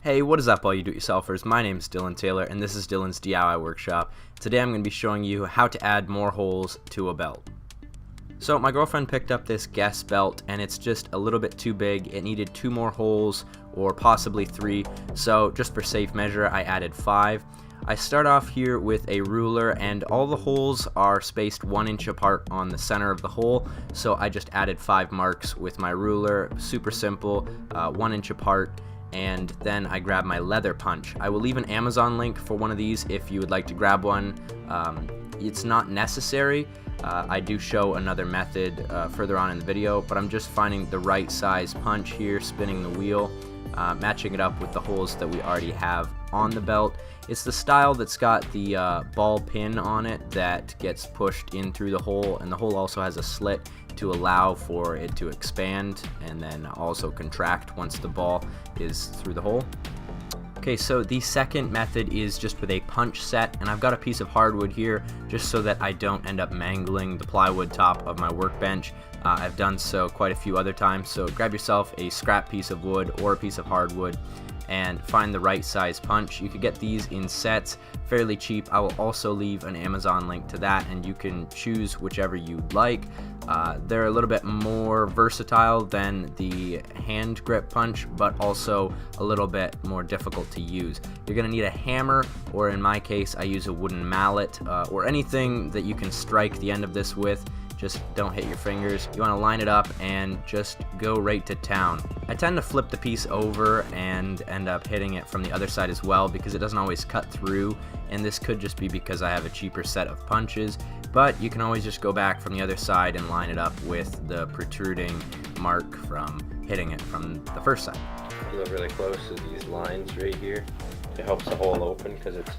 Hey, what is up all you do-it-yourselfers? My name is Dylan Taylor and this is Dylan's DIY Workshop. Today I'm going to be showing you how to add more holes to a belt. So my girlfriend picked up this Guess belt and it's just a little bit too big. It needed 2 more holes or possibly 3, so just for safe measure I added 5. I start off here with a ruler and all the holes are spaced 1 inch apart on the center of the hole, so I just added 5 marks with my ruler. Super simple, 1 inch apart. And then I grab my leather punch. I will leave an Amazon link for one of these if you would like to grab one. It's not necessary. I do show another method further on in the video, but I'm just finding the right size punch here, spinning the wheel, matching it up with the holes that we already have on the belt. It's the style that's got the ball pin on it that gets pushed in through the hole, and the hole also has a slit to allow for it to expand and then also contract once the ball is through the hole. Okay, so the second method is just with a punch set, and I've got a piece of hardwood here just so that I don't end up mangling the plywood top of my workbench. I've done so quite a few other times, so grab yourself a scrap piece of wood or a piece of hardwood and find the right size punch. You could get these in sets, fairly cheap. I will also leave an Amazon link to that and you can choose whichever you'd like. They're a little bit more versatile than the hand grip punch, but also a little bit more difficult to use. You're going to need a hammer, or in my case I use a wooden mallet, or anything that you can strike the end of this with. Just don't hit your fingers. You want to line it up and just go right to town. I tend to flip the piece over and end up hitting it from the other side as well because it doesn't always cut through, and this could just be because I have a cheaper set of punches, but you can always just go back from the other side and line it up with the protruding mark from hitting it from the first side. You look really close to these lines right here. It helps the hole open because it's,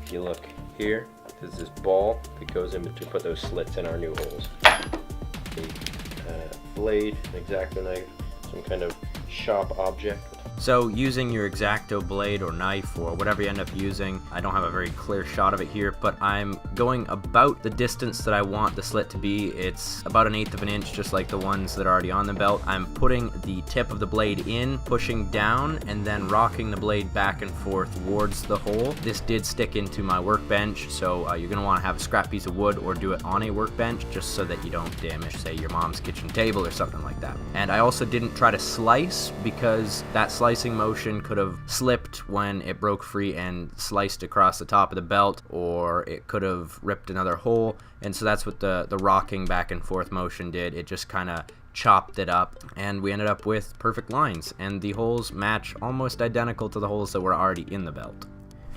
if you look here, there's this ball that goes in to put those slits in our new holes. A blade, an X-Acto knife, some kind of sharp object. So using your X-Acto blade or knife or whatever you end up using, I don't have a very clear shot of it here, but I'm going about the distance that I want the slit to be. It's about 1/8 of an inch, just like the ones that are already on the belt. I'm putting the tip of the blade in, pushing down, and then rocking the blade back and forth towards the hole. This did stick into my workbench, so you're going to want to have a scrap piece of wood or do it on a workbench just so that you don't damage, say, your mom's kitchen table or something like that. And I also didn't try to slice because that slicing motion could have slipped when it broke free and sliced across the top of the belt, or it could have ripped another hole, and so that's what the rocking back and forth motion did. It just kind of chopped it up and we ended up with perfect lines, and the holes match almost identical to the holes that were already in the belt.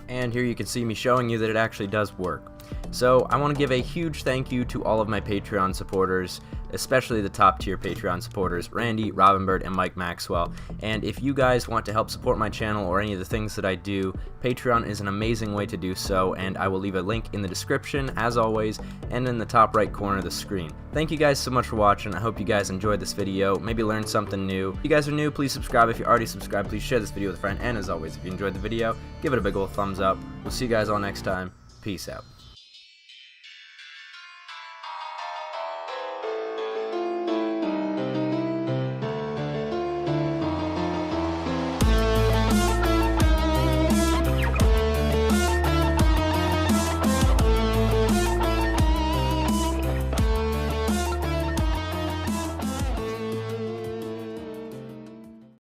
And here you can see me showing you that it actually does work. So I want to give a huge thank you to all of my Patreon supporters, especially the top tier Patreon supporters, Randy, Robinbird, and Mike Maxwell. And if you guys want to help support my channel or any of the things that I do, Patreon is an amazing way to do so, and I will leave a link in the description, as always, and in the top right corner of the screen. Thank you guys so much for watching. I hope you guys enjoyed this video, maybe learned something new. If you guys are new, please subscribe. If you're already subscribed, please share this video with a friend, and as always, if you enjoyed the video, give it a big ol' thumbs up. We'll see you guys all next time. Peace out.